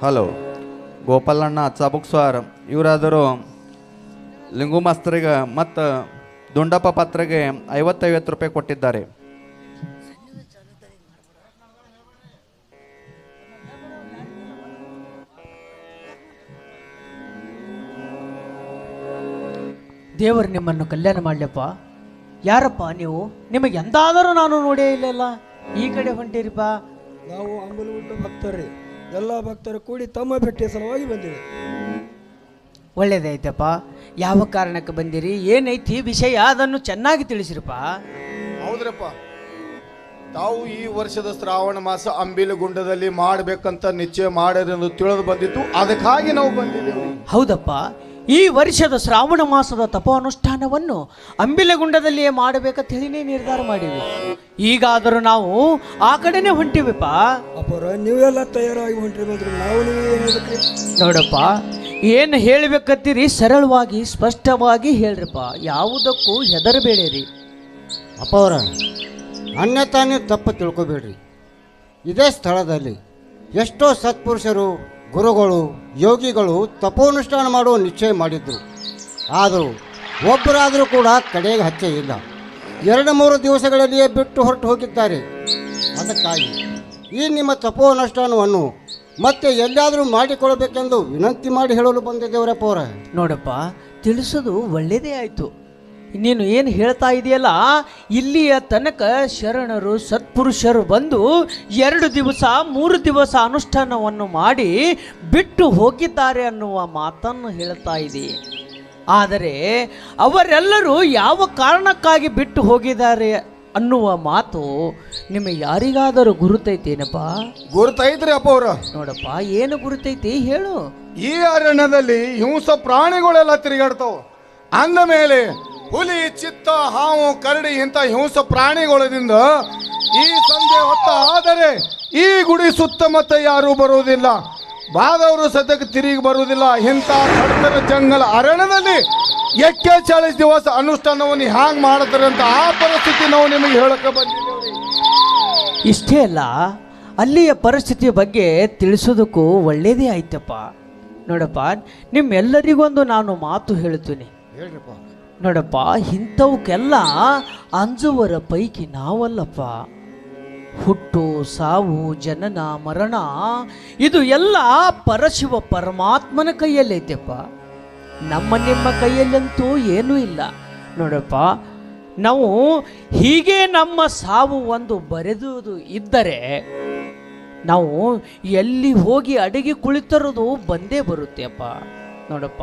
Hello, ಗೋಪಾಲಣ್ಣ ಚಾಬುಕ್ ಸ್ವಾರ್ ಇವರಾದರೂ ಲಿಂಗು ಮಾಸ್ತರಿಗೆ ಮತ್ತು ದುಂಡಪ್ಪ ಪಾತ್ರೆಗೆ 50 ರೂಪಾಯಿ ಕೊಟ್ಟಿದ್ದಾರೆ. ದೇವರು ನಿಮ್ಮನ್ನು ಕಲ್ಯಾಣ ಮಾಡಲಪ್ಪ. ಯಾರಪ್ಪ ನೀವು? ನಿಮಗೆ ಎಂದಾದರೂ ನಾನು ನೋಡೇ ಇಲ್ಲಲ್ಲ. ಈ ಕಡೆ ಹೊಂಟಿರಿಪ್ಪ. ನಾವು ಅಂಬಲಗುಡ್ಡ ಭಕ್ತರೇ, ಎಲ್ಲ ಭಕ್ತರು ಕೂಡಿ ತಮ್ಮ ಭೇಟಿಯ ಸಲುವಾಗಿ ಬಂದಿವೆ. ಒಳ್ಳೇದೈತಪ್ಪ. ಯಾವ ಕಾರಣಕ್ಕೆ ಬಂದಿರಿ, ಏನೈತಿ ವಿಷಯ, ಅದನ್ನು ಚೆನ್ನಾಗಿ ತಿಳಿಸಿರಪ್ಪ. ಹೌದ್ರಪ್ಪ, ತಾವು ಈ ವರ್ಷದ ಶ್ರಾವಣ ಮಾಸ ಅಂಬಿಲಗುಂಡದಲ್ಲಿ ಮಾಡಬೇಕಂತ ನಿಶ್ಚಯ ಮಾಡಿರೋದು ತಿಳಿದು ಬಂದಿತ್ತು. ಅದಕ್ಕಾಗಿ ನಾವು ಬಂದಿದ್ದೇವೆ. ಹೌದಪ್ಪ, ಈ ವರ್ಷದ ಶ್ರಾವಣ ಮಾಸದ ತಪೋನುಷ್ಠಾನವನ್ನು ಅಂಬಿಲಗುಂಡದಲ್ಲಿಯೇ ಮಾಡಬೇಕಂತ ಹೇಳಿನೇ ನಿರ್ಧಾರ ಮಾಡಿವಿ. ಈಗಾದರೂ ನಾವು ಆ ಕಡೆನೇ ಹೊಂಟಿವಿಪ್ಪ. ಅಪ್ಪರ ನೀವೆಲ್ಲ ತಯಾರಾಗಿ ಹೊಂಟ್ರಿ ಬಂದ್ರಿ, ನಾವು ನೀವು ಏನು ಹೇಳ್ಬೇಕ್ರಿ? ನೋಡಪ್ಪ, ಏನು ಹೇಳಬೇಕತ್ತೀರಿ ಸರಳವಾಗಿ ಸ್ಪಷ್ಟವಾಗಿ ಹೇಳ್ರಪ್ಪ. ಯಾವುದಕ್ಕೂ ಹೆದರಬೇಡಿರಿ. ಅಪ್ಪ ಅವರ ಅನ್ಯತಾನೇ ತಪ್ಪು ತಿಳ್ಕೊಬೇಡ್ರಿ. ಇದೇ ಸ್ಥಳದಲ್ಲಿ ಎಷ್ಟೋ ಸತ್ಪುರುಷರು, ಗುರುಗಳು, ಯೋಗಿಗಳು ತಪೋನುಷ್ಠಾನ ಮಾಡುವ ನಿಶ್ಚಯ ಮಾಡಿದ್ರು. ಆದರೂ ಒಬ್ಬರಾದರೂ ಕೂಡ ಕಡೆಗೆ ಹಚ್ಚೆ ಇಲ್ಲ. 2-3 ದಿವಸಗಳಲ್ಲಿಯೇ ಬಿಟ್ಟು ಹೊರಟು ಹೋಗಿದ್ದಾರೆ. ಅದಕ್ಕಾಗಿ ಈ ನಿಮ್ಮ ತಪೋನುಷ್ಠಾನವನ್ನು ಮತ್ತೆ ಎಲ್ಲಾದರೂ ಮಾಡಿಕೊಳ್ಳಬೇಕೆಂದು ವಿನಂತಿ ಮಾಡಿ ಹೇಳಲು ಬಂದಿದ್ದೇವರಪ್ಪ ಅವರ. ನೋಡಪ್ಪ, ತಿಳಿಸೋದು ಒಳ್ಳೆಯದೇ ಆಯಿತು. ನೀನು ಏನು ಹೇಳ್ತಾ ಇದೆಯಲ್ಲ, ಇಲ್ಲಿಯ ತನಕ ಶರಣರು ಸತ್ಪುರುಷರು ಬಂದು 2 ದಿವಸ 3 ದಿವಸ ಅನುಷ್ಠಾನವನ್ನು ಮಾಡಿ ಬಿಟ್ಟು ಹೋಗಿದ್ದಾರೆ ಅನ್ನುವ ಮಾತನ್ನು ಹೇಳ್ತಾ ಇದೆ. ಆದರೆ ಅವರೆಲ್ಲರೂ ಯಾವ ಕಾರಣಕ್ಕಾಗಿ ಬಿಟ್ಟು ಹೋಗಿದ್ದಾರೆ ಅನ್ನುವ ಮಾತು ನಿಮಗೆ ಯಾರಿಗಾದರೂ ಗುರುತೈತೇನಪ್ಪ? ಗುರುತೈತ್ರಿ ಅಪ್ಪ ಅವ್ರ. ನೋಡಪ್ಪ, ಏನು ಗುರುತೈತಿ ಹೇಳು. ಈ ಅರಣ್ಯದಲ್ಲಿ ಹಿಂಸ ಪ್ರಾಣಿಗಳೆಲ್ಲ ತಿರುಗಾಡ್ತಾವ. ಅಂದ ಮೇಲೆ ಹುಲಿ, ಚಿತ್ತ, ಹಾವು, ಕರಡಿ ಇಂಥ ಹಿಂಸ ಪ್ರಾಣಿಗಳಿಂದ ಈ ಸಂಜೆ ಹೊತ್ತ ಆದರೆ ಈ ಗುಡಿ ಸುತ್ತಮುತ್ತ ಯಾರೂ ಬರುವುದಿಲ್ಲ. ಬಾದವರು ಸದ್ಯಕ್ಕೆ ತಿರುಗಿ ಬರುವುದಿಲ್ಲ. ಇಂಥ ಕಡತರ ಜಂಗಲ ಅರಣ್ಯದಲ್ಲಿ 40 ದಿವಸ ಅನುಷ್ಠಾನವನ್ನು ಹ್ಯಾಂಗ್ ಮಾಡ್ತಾರೆ ಅಂತ ಆ ಪರಿಸ್ಥಿತಿ ನಾವು ನಿಮಗೆ ಹೇಳಕ್ಕೆ ಬಂದಿದ್ದೇವೆ. ಇಷ್ಟೇ ಅಲ್ಲ, ಅಲ್ಲಿಯ ಪರಿಸ್ಥಿತಿಯ ಬಗ್ಗೆ ತಿಳಿಸೋದಕ್ಕೂ ಒಳ್ಳೆಯದೇ ಆಯ್ತಪ್ಪ. ನೋಡಪ್ಪ, ನಿಮ್ಮೆಲ್ಲರಿಗೊಂದು ನಾನು ಮಾತು ಹೇಳ್ತೀನಿ. ಹೇಳ್ರಿಪ್ಪ. ನೋಡಪ್ಪ, ಇಂಥವಕ್ಕೆಲ್ಲ ಅಂಜುವರ ಪೈಕಿ ನಾವಲ್ಲಪ್ಪ. ಹುಟ್ಟು, ಸಾವು, ಜನನ, ಮರಣ ಇದು ಎಲ್ಲ ಪರಶಿವ ಪರಮಾತ್ಮನ ಕೈಯಲ್ಲೈತೆಪ್ಪ. ನಿಮ್ಮ ಕೈಯಲ್ಲಂತೂ ಏನೂ ಇಲ್ಲ. ನೋಡಪ್ಪ, ನಾವು ಹೀಗೆ ನಮ್ಮ ಸಾವು ಒಂದು ಬರೆದುದು ಇದ್ದರೆ ನಾವು ಎಲ್ಲಿ ಹೋಗಿ ಅಡಿಗೆ ಕುಳಿತರೋದು ಬಂದೇ ಬರುತ್ತೆ ಅಪ್ಪ. ನೋಡಪ್ಪ,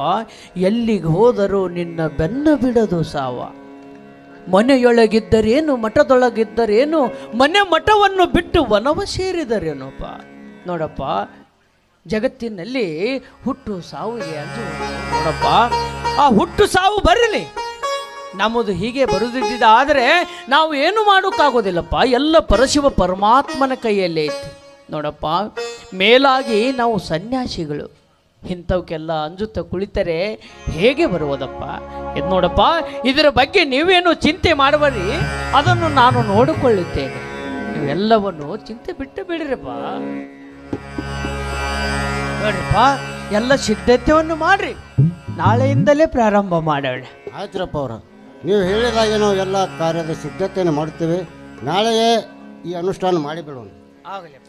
ಎಲ್ಲಿಗೆ ಹೋದರೂ ನಿನ್ನ ಬೆನ್ನ ಬಿಡೋದು ಸಾವ. ಮನೆಯೊಳಗಿದ್ದರೇನು, ಮಠದೊಳಗಿದ್ದರೇನು, ಮಠವನ್ನು ಬಿಟ್ಟು ವನವ ಸೇರಿದರೇನಪ್ಪ. ನೋಡಪ್ಪ, ಜಗತ್ತಿನಲ್ಲಿ ಹುಟ್ಟು ಸಾವಿಗೆ ಅಂಜು. ನೋಡಪ್ಪ, ಆ ಹುಟ್ಟು ಸಾವು ಬರಲಿ, ನಮ್ಮದು ಹೀಗೆ ಬರುದಿದ್ದ ಆದರೆ ನಾವು ಏನು ಮಾಡೋಕ್ಕಾಗೋದಿಲ್ಲಪ್ಪ. ಎಲ್ಲ ಪರಶಿವ ಪರಮಾತ್ಮನ ಕೈಯಲ್ಲೇ ಐತಿ. ನೋಡಪ್ಪ, ಮೇಲಾಗಿ ನಾವು ಸನ್ಯಾಸಿಗಳು ಇಂಥವಕ್ಕೆಲ್ಲ ಅಂಜುತ್ತಾ ಕುಳಿತರೆ ಹೇಗೆ ಬರುವುದಪ್ಪ? ಇದು ನೋಡಪ್ಪ, ಇದರ ಬಗ್ಗೆ ನೀವೇನು ಚಿಂತೆ ಮಾಡಬೇಡಿ, ಅದನ್ನು ನಾನು ನೋಡಿಕೊಳ್ಳುತ್ತೇನೆ. ನೀವೆಲ್ಲವನ್ನು ಚಿಂತೆ ಬಿಟ್ಟು ಬಿಡಿರಪ್ಪ. ನೋಡ್ರಪ್ಪ, ಎಲ್ಲ ಸಿದ್ಧತೆಯನ್ನು ಮಾಡ್ರಿ, ನಾಳೆಯಿಂದಲೇ ಪ್ರಾರಂಭ ಮಾಡೋಣ. ಆಯ್ತರಪ್ಪ ಅವರ, ನೀವು ಹೇಳಿದಾಗೆ ನಾವು ಎಲ್ಲ ಕಾರ್ಯದ ಸಿದ್ಧತೆಯನ್ನು ಮಾಡ್ತೇವೆ. ನಾಳೆಯೇ ಈ ಅನುಷ್ಠಾನ ಮಾಡಿಬಿಡೋಣ. ಆಗಲಿ.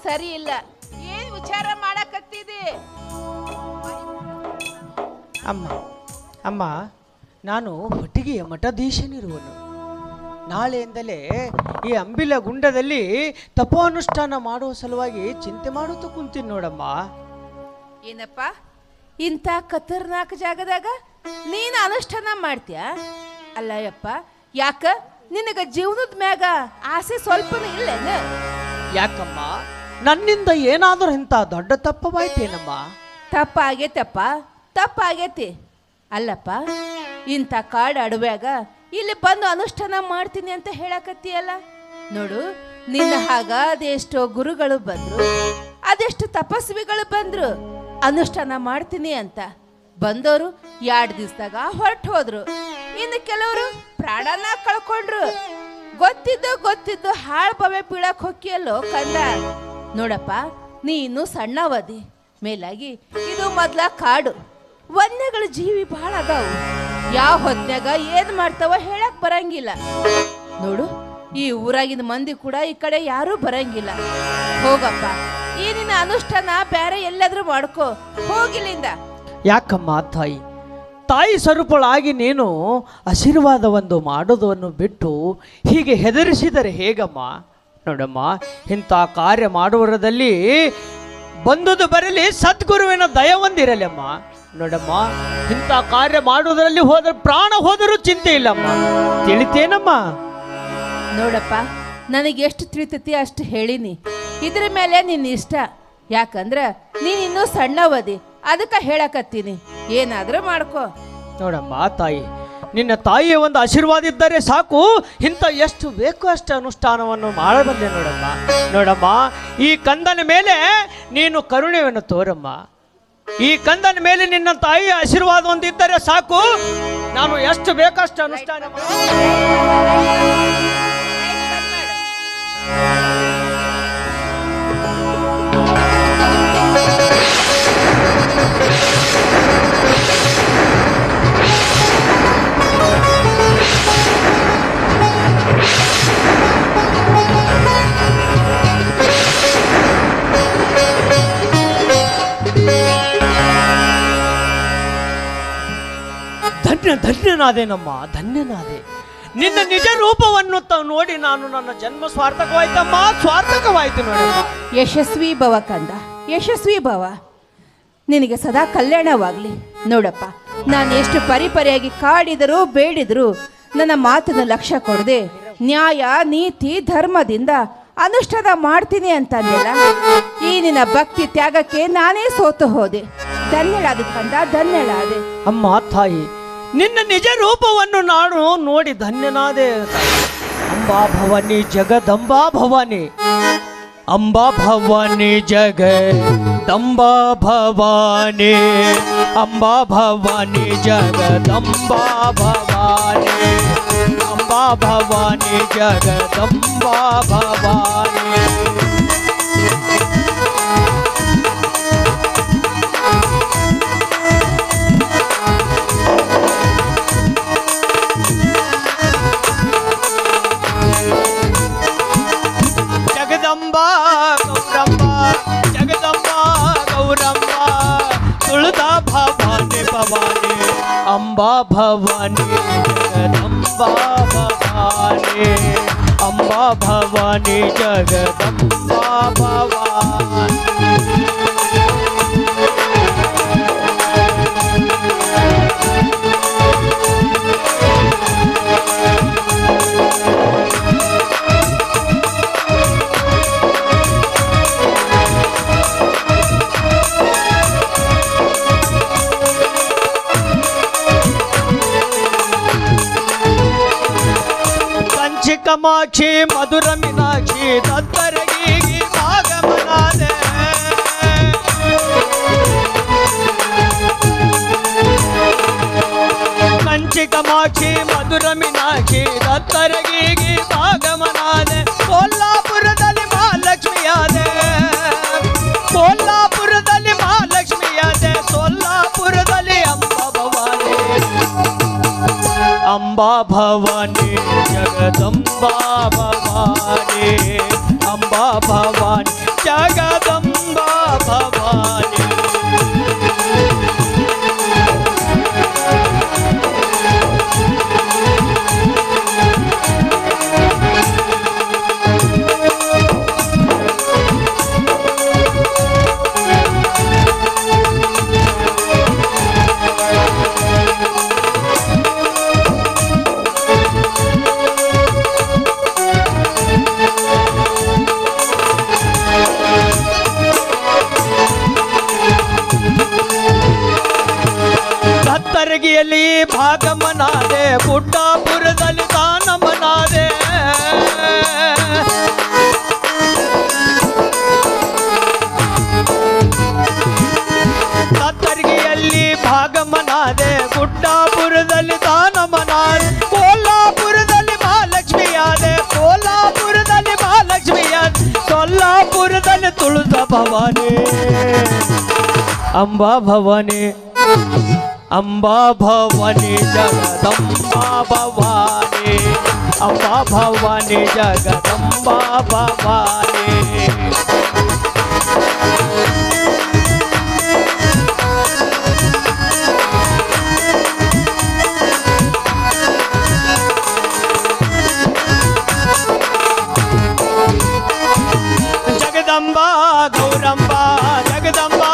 ಸರಿ ಇಲ್ಲ. ಏನ್ ವಿಚಾರ ಮಾಡಕತ್ತಿದಿ? ಅಮ್ಮ ಅಮ್ಮ ನಾನು ಹೊಟ್ಟಿಗೆಯ ಮಠಾಧೀಶನಿರುವನು. ನಾಳೆಯಿಂದಲೇ ಈ ಅಂಬಿಲಗುಂಡದಲ್ಲಿ ತಪೋನುಷ್ಠಾನ ಮಾಡುವ ಸಲುವಾಗಿ ಚಿಂತೆ ಮಾಡುತ್ತಾ ಕುಂತೀನಿ ನೋಡಮ್ಮ. ಏನಪ್ಪ, ಇಂಥ ಖತರ್ನಾಕ್ ಜಾಗದಾಗ ನೀನು ಅನುಷ್ಠಾನ ಮಾಡ್ತೀಯ? ಅಲ್ಲಯ್ಯಪ್ಪ, ಯಾಕ ನಿನಗ ಜೀವನದ ಮ್ಯಾಗ ಆಸೆ ಸ್ವಲ್ಪನೂ ಇಲ್ಲೇನ? ಯಾಕಮ್ಮ, ನನ್ನಿಂದ ಏನಾದರೂ ಇಂಥ ದೊಡ್ಡ ತಪ್ಪವಾಯ್ತೇನಮ್ಮ? ತಪ್ಪಾಗೈತಪ್ಪ, ತಪ್ಪಾಗೈತಿ. ಅಲ್ಲಪ್ಪ, ಇಂಥ ಕಾಡು ಅಡವ್ಯಾಗ ಇಲ್ಲಿ ಬಂದು ಅನುಷ್ಠಾನ ಮಾಡ್ತೀನಿ ಅಂತ ಹೇಳಕತ್ತೀಯಲ್ಲ. ನೋಡು, ನಿನ್ನ ಹಾಗ ಅದೆಷ್ಟೋ ಗುರುಗಳು ಬಂದ್ರು, ಅದೆಷ್ಟು ತಪಸ್ವಿಗಳು ಬಂದ್ರು ಅನುಷ್ಠಾನ ಮಾಡ್ತೀನಿ ಅಂತ. ಬಂದವರು 2 ದಿವಸದಾಗ ಹೊರಟು ಹೋದ್ರು. ಇನ್ನು ಕೆಲವರು ಪ್ರಾಣನ ಕಳ್ಕೊಂಡ್ರು. ಗೊತ್ತಿದ್ದು ಹಾಳು ಬವೆ ಬೀಳಕ್ ಹೊಕ್ಕಿಯಲ್ಲೋ ಕಂದ. ನೋಡಪ್ಪ, ನೀ ಇನ್ನೂ ಸಣ್ಣವದಿ. ಮೇಲಾಗಿ ಇದು ಮೊದ್ಲ ಕಾಡು, ವನ್ಯಗಳ ಜೀವಿ ಬಹಳ ಅದಾವು. ಯಾವ ಹೊತ್ನ್ಯಾಗ ಏನ್ ಮಾಡ್ತಾವ ಹೇಳಕ್ ಬರಂಗಿಲ್ಲ. ನೋಡು, ಈ ಊರಾಗಿನ ಮಂದಿ ಕೂಡ ಈ ಕಡೆ ಯಾರೂ ಬರಂಗಿಲ್ಲ. ಹೋಗಪ್ಪ, ಈ ನಿನ್ನ ಅನುಷ್ಠಾನ ಬೇರೆ ಎಲ್ಲಾದ್ರೂ ಮಾಡ್ಕೋ, ಹೋಗಿಲ್ಲಿಂದ. ಯಾಕಮ್ಮ ತಾಯಿ, ತಾಯಿ ಸ್ವರೂಪಳಾಗಿ ನೀನು ಆಶೀರ್ವಾದವನ್ನು ಮಾಡೋದನ್ನು ಬಿಟ್ಟು ಹೀಗೆ ಹೆದರಿಸಿದರೆ ಹೇಗಮ್ಮ? ನೋಡಮ್ಮ, ಇಂಥ ಕಾರ್ಯ ಮಾಡುವರದಲ್ಲಿ ಬಂದುದು ಬರಲಿ, ಸದ್ಗುರುವಿನ ದಯ ಹೊಂದಿರಲಮ್ಮ. ನೋಡಮ್ಮ, ಇಂಥ ಕಾರ್ಯ ಮಾಡುವುದರಲ್ಲಿ ಹೋದ್ರೆ ಪ್ರಾಣ ಹೋದರೂ ಚಿಂತೆ ಇಲ್ಲಮ್ಮ, ತಿಳಿತೇನಮ್ಮ? ನೋಡಪ್ಪ, ನನಗೆ ಎಷ್ಟು ತಿಳಿತೈತಿ ಅಷ್ಟು ಹೇಳಿನಿ. ಇದ್ರ ಮೇಲೆ ನಿನ್ನ ಇಷ್ಟ. ಯಾಕಂದ್ರ ನೀನ್ ಇನ್ನೂ ಸಣ್ಣವದಿ, ಅದಕ್ಕೆ ಹೇಳಕತ್ತೀನಿ. ಏನಾದ್ರೂ ಮಾಡ್ಕೋ. ನೋಡಮ್ಮ ತಾಯಿ, ನಿನ್ನ ತಾಯಿಯ ಒಂದು ಆಶೀರ್ವಾದ ಇದ್ದರೆ ಸಾಕು, ಇಂಥ ಎಷ್ಟು ಬೇಕು ಅಷ್ಟು ಅನುಷ್ಠಾನವನ್ನು ಮಾಡಬಲ್ಲೆ. ನೋಡಮ್ಮ, ಈ ಕಂದನ ಮೇಲೆ ನೀನು ಕರುಣೆಯನ್ನು ತೋರಮ್ಮ. ಈ ಕಂದನ ಮೇಲೆ ನಿನ್ನ ತಾಯಿಯ ಆಶೀರ್ವಾದ ಒಂದಿದ್ದರೆ ಸಾಕು, ನಾನು ಎಷ್ಟು ಬೇಕಷ್ಟು ಅನುಷ್ಠಾನ ಧನ್ಯನಾದೇನಮ್ಮ, ಧನ್ಯನಾದೆ. ನಿನ್ನ ನಿಜ ರೂಪವನ್ನು ನೋಡಿ ನಾನು ನನ್ನ ಜನ್ಮ ಸ್ವಾರ್ಥಕವಾಯ್ತಮ್ಮ, ಸ್ವಾರ್ಥಕವಾಯ್ತು ನೋಡಮ್ಮ. ಯಶಸ್ವಿ ಭವ ಕಂದ, ಯಶಸ್ವಿ ಭವ. ನಿನಗೆ ಸದಾ ಕಲ್ಯಾಣವಾಗ್ಲಿ. ನೋಡಪ್ಪ, ನಾನು ಎಷ್ಟು ಪರಿಪರಿಯಾಗಿ ಕಾಡಿದರೂ ಬೇಡಿದರೂ ನನ್ನ ಮಾತನ್ನು ಲಕ್ಷ್ಯ ಕೊಡದೆ ನ್ಯಾಯ ನೀತಿ ಧರ್ಮದಿಂದ ಅನುಷ್ಠಾನ ಮಾಡ್ತೀನಿ ಅಂತಂದಿಲ್ಲ. ಈ ನಿನ್ನ ಭಕ್ತಿ ತ್ಯಾಗಕ್ಕೆ ನಾನೇ ಸೋತು ಹೋದೆ. ಧನ್ಯಳಾದ ಕಂದ, ಧನ್ಯಳಾದೆ. ಅಮ್ಮ ತಾಯಿ, ನಿನ್ನ ನಿಜ ರೂಪವನ್ನು ನಾನು ನೋಡಿ ಧನ್ಯನಾದೆ. ಅಂಬಾ ಭವಾನಿ ಜಗದಂಬಾ ಭವಾನಿ, ಅಂಬಾ ಭವಾನಿ ಜಗದಂಬಾ ಭವಾನಿ, ಅಂಬಾ ಭವಾನಿ ಜಗದಂಬಾ ಭವಾನಿ, ಅಂಬಾ ಭವಾನಿ ಜಗದಂಬಾ ಭವಾನಿ. ಜಗದಂಬಾ ಗೌರಮ್ಮ, ಜಗದಂಬಾ ಗೌರಮ್ಮ, ತುಳದಾ ಭವಾನಿ ಭವಾನಿ, ಅಂಬಾ ಭವಾನಿ ಜಗದಂಬಾ ಭವಾನಿ, ಅಂಬಾ ಭವಾನಿ ಜಗದಂಬಾ ಭವಾನಿ. ಕಾಮಾಕ್ಷಿ ಮಧುರ ಮೀನಾಕ್ಷಿ ದತ್ತರಗಿ ಆಗಮನಾದೆ, ಕಂಚಿ ಕಾಮಾಕ್ಷಿ ಮಧುರ ಮೀನಾಕ್ಷಿ ದತ್ತರಗಿ ಆಗಮನಾದೆ. ಕೋಲ್ಹಾಪುರದಲ್ಲಿ ಮಹಾಲಕ್ಷ್ಮಿಯಾದೆ, ಕೋಲ್ಹಾಪುರದಲ್ಲಿ ಮಹಾಲಕ್ಷ್ಮಿಯಾದೆ, ಸೋಲ್ಲಾಪುರದಲ್ಲಿ ಅಂಬಾ ಭವಾನಿ, ಅಂಬಾ ಭವಾನಿ ಜಗದಂಬಾ ಭವಾನಿ, ಅಂಬಾ ಭವಾನಿ ಜಗದಂಬಾ ಭವಾನಿ. ಕತ್ತರಗಿಯಲ್ಲಿ ಭಾಗಮನಾದೆ, ಬುಡ್ಡಾಪುರದಲ್ಲಿ ತಾನಮನಾದೆ. ಕತ್ತರಗಿಯಲ್ಲಿ ಭಾಗಮನಾದೆ, ಬುಡ್ಡಾಪುರದಲ್ಲಿ ತಾನಮನಾದೆ. ಕೋಲ್ಹಾಪುರದಲ್ಲಿ ಮಹಾಲಕ್ಷ್ಮಿಯಾದೆ, ಕೋಲ್ಹಾಪುರದಲ್ಲಿ ಮಹಾಲಕ್ಷ್ಮಿಯಾದೆ. ಸೊಲ್ಲಾಪುರದಲ್ಲಿ ತುಳಸ ಭವಾನಿ ಅಂಬಾ ಭವಾನಿ. ಅಂಬಾ ಭವಾನಿ ಜಗದಂಬಾ ಭವಾನಿ, ಅಂಬಾ ಭವಾನಿ ಜಗದಂಬಾ ಭವಾನಿ. ಜಗದಂಬಾ ಗೌರಂಬಾ, ಜಗದಂಬಾ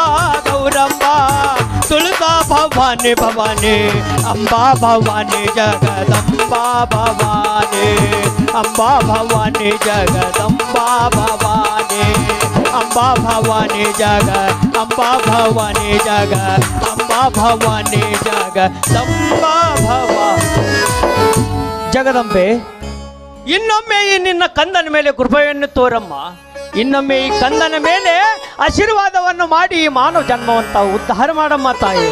ಗೌರಂಬಾ, ತುಳಸಾ ಭವಾನಿ ಭವಾನಿ, ಅಂಬಾ ಭವಾನಿ ಜಗದಂಬಾ ಭವಾನಿ, ಅಂಬಾ ಭವಾನಿ ಜಗದಂಬಾ ಭವಾನಿ, ಅಂಬಾ ಭವಾನಿ ಜಗ, ಅಂಬಾ ಭವಾನಿ ಜಗ, ಅಂಬಾ ಭವಾನಿ ಜಗದಂಬಾ ಭವಾನಿ. ಜಗದಂಬೆ, ಇನ್ನೊಮ್ಮೆ ಈ ನಿನ್ನ ಕಂದನ ಮೇಲೆ ಕೃಪೆಯನ್ನು ತೋರಮ್ಮ. ಇನ್ನೊಮ್ಮೆ ಈ ಕಂದನ ಮೇಲೆ ಆಶೀರ್ವಾದವನ್ನು ಮಾಡಿ ಈ ಮಾನವ ಜನ್ಮವಂತ ಉದ್ಧಾರ ಮಾಡಮ್ಮ ತಾಯಿ.